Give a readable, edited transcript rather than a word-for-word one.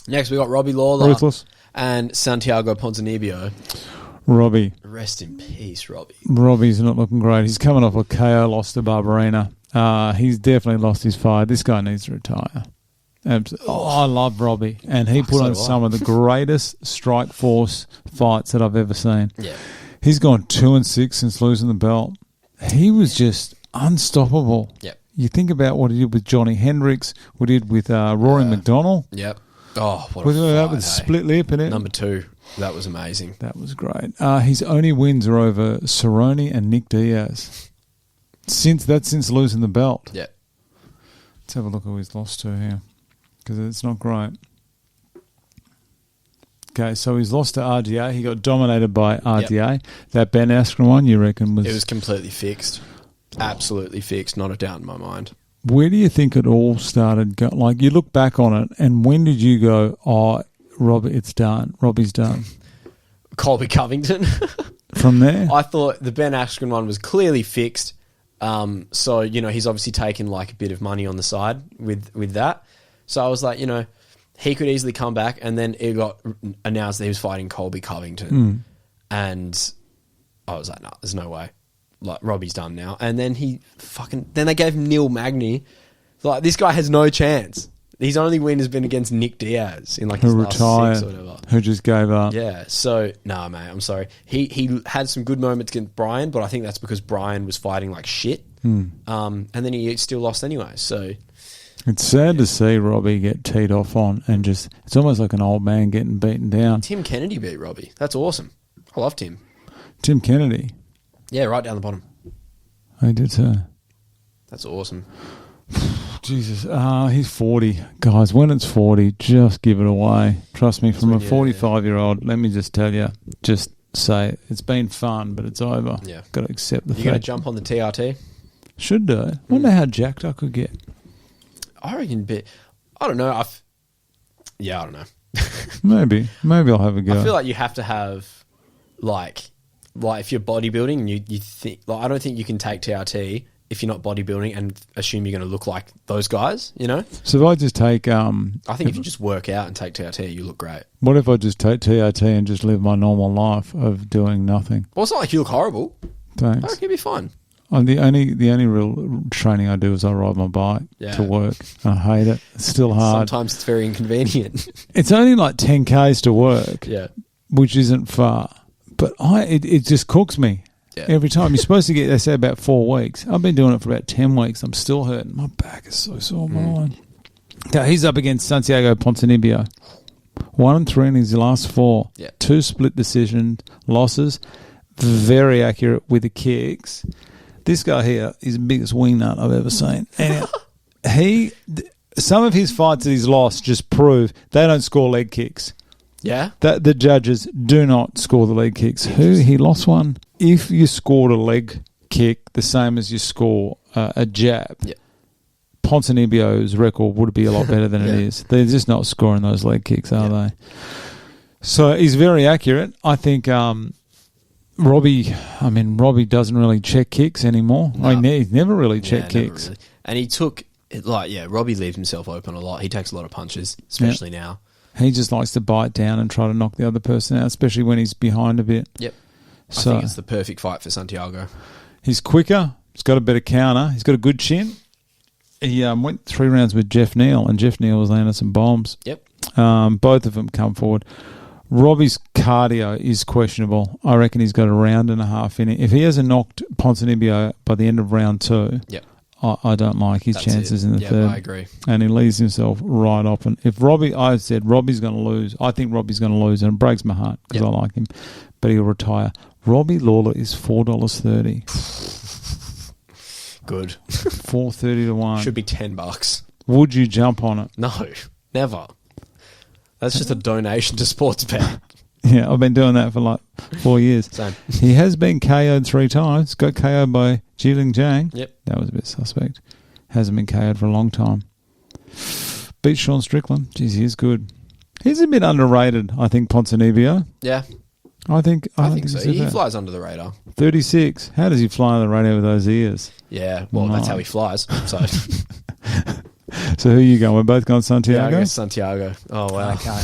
Next, we got Robbie Lawler Ruthless. and Santiago Ponzinibbio. Robbie. Rest in peace, Robbie. Robbie's not looking great. He's coming off a KO loss to Barberena. He's definitely lost his fire. This guy needs to retire. I love Robbie, and he put on some of the greatest strike force fights that I've ever seen. Yeah. He's gone 2-6 since losing the belt. He was just unstoppable. Yep. You think about what he did with Johnny Hendricks, what he did with Rory McDonald. Yep. Oh, what With a that fight, with hey? split lip in it. Number 2. That was amazing. That was great. His only wins are over Cerrone and Nick Diaz. Since losing the belt. Yeah. Let's have a look who he's lost to here, because it's not great. Okay, so he's lost to RDA. He got dominated by RDA. Yep. That Ben Askren one, you reckon, was... It was completely fixed. Absolutely fixed. Not a doubt in my mind. Where do you think it all started? Like, you look back on it, and when did you go, oh, Robbie, it's done. Robbie's done. Colby Covington. From there? I thought the Ben Askren one was clearly fixed. So, he's obviously taken like a bit of money on the side with that. So I was like, he could easily come back, and then it got announced that he was fighting Colby Covington. And I was like, no, there's no way. Like, Robbie's done now. And then then they gave him Neil Magny. Like, this guy has no chance. His only win has been against Nick Diaz in like his last 6 or whatever. Who just gave up. Yeah, so, nah, mate, I'm sorry. He had some good moments against Brian, but I think that's because Brian was fighting like shit. And then he still lost anyway, so... It's sad to see Robbie get teed off on and just... It's almost like an old man getting beaten down. Tim Kennedy beat Robbie. That's awesome. I love Tim. Tim Kennedy? Yeah, right down the bottom. I did too. That's awesome. Jesus. He's 40. Guys, when it's 40, just give it away. Trust me, from a 45-year-old, let me just tell you, just say it's been fun, but it's over. Yeah. Got to accept the fact. You going to jump on the TRT? Should do. Wonder how jacked I could get. I reckon I don't know. I don't know. Maybe I'll have a go. I feel like you have to have, like if you're bodybuilding, you think, like, I don't think you can take TRT if you're not bodybuilding and assume you're going to look like those guys, So if I just take... I think if you just work out and take TRT, you look great. What if I just take TRT and just live my normal life of doing nothing? Well, it's not like you look horrible. Thanks. I reckon you'll be fine. The only real training I do is I ride my bike to work. I hate it. It's still hard. Sometimes it's very inconvenient. It's only like 10 Ks to work, which isn't far. But it just cooks me every time. You're supposed to get, they say, about 4 weeks. I've been doing it for about 10 weeks. I'm still hurting. My back is so sore. Now, he's up against Santiago Ponzinibbio. 1-3 in his last 4. 2 split decision losses. Very accurate with the kicks. This guy here is the biggest wingnut I've ever seen. And some of his fights that he's lost just prove they don't score leg kicks. Yeah? The judges do not score the leg kicks. He lost one. If you scored a leg kick the same as you score a jab, Ponzinibbio's record would be a lot better than it is. They're just not scoring those leg kicks, are they? So he's very accurate. I think... Robbie doesn't really check kicks anymore. No. He's never really checked kicks. Really. And he took, Robbie leaves himself open a lot. He takes a lot of punches, especially now. He just likes to bite down and try to knock the other person out, especially when he's behind a bit. Yep. So, I think it's the perfect fight for Santiago. He's quicker. He's got a better counter. He's got a good chin. He went 3 rounds with Jeff Neal, and Jeff Neal was landing some bombs. Yep. Both of them come forward. Robbie's cardio is questionable. I reckon he's got a round and a half in it. If he hasn't knocked Ponzinibbio by the end of round 2, I don't like his chances in the third. I agree. And he leaves himself right off. And if Robbie's going to lose. I think Robbie's going to lose, and it breaks my heart because I like him. But he'll retire. Robbie Lawler is $4.30. Good. 4.30 to 1. Should be $10. Would you jump on it? No, never. That's just a donation to Sportsbet. Yeah, I've been doing that for like 4 years. Same. He has been KO'd 3 times. Got KO'd by Jiling Zhang. Yep. That was a bit suspect. Hasn't been KO'd for a long time. Beat Sean Strickland. Jeez, he is good. He's a bit underrated, I think, Ponzinibbio. Yeah. I think so. He flies under the radar. 36. How does he fly under the radar with those ears? Yeah, well, that's how he flies. So So who are you going? We're both going Santiago? Yeah, I guess Santiago. Oh, wow. Okay.